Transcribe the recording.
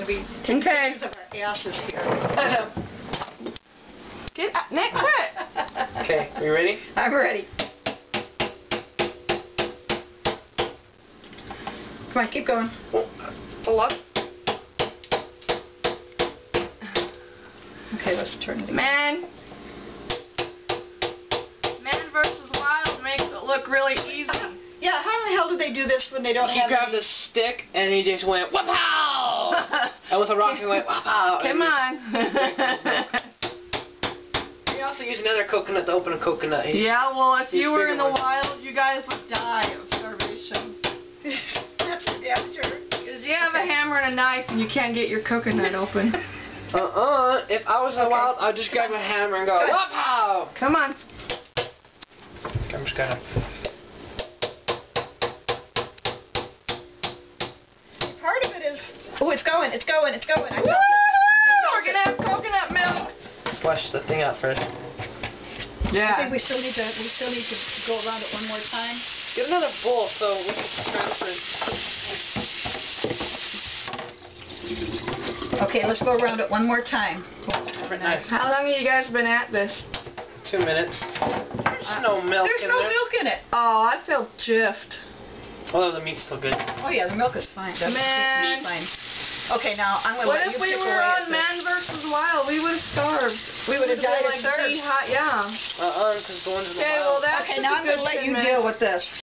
going to be taking pictures of our asses here. Get up, Nick, quit. Okay, are you ready? I'm ready. Come on, keep going. Pull up. Okay, let's turn it again. Man versus Wild makes it look really easy. Yeah, how the hell do they do this when they don't He have grabbed any... the stick and he just went wow. And with a rock he went wow. Come on. He also used another coconut to open a coconut. Yeah, well, if you were in the bigger one. wild, you guys would die of starvation. That's for damn sure. Because you have a hammer and a knife and you can't get your coconut open. If I was in the wild, I'd just grab a hammer and go wow. Come on. I'm just gonna. Part of it is... Oh, it's going, it's going, it's going. I felt Woo! it. We're going to have coconut milk. Splash the thing out first. I Yeah. think we still need to go around it one more time. Get another bowl so we can transfer it. Okay, let's go around it one more time. Different knife. How long have you guys been at this? 2 minutes. There's no milk There's in no there. milk in it. Oh, I feel jiffed. Although the meat's still good. Oh yeah, the milk is fine. The Man. meat's fine. Okay, now I'm going to What let if you we pick were away on at Man vs. Wild? We would have starved. We would have Would've died been of like thirst. yeah. Because the ones in the Okay, well wild. that's Okay, just now a I'm going good to let 10 you minutes. deal with this.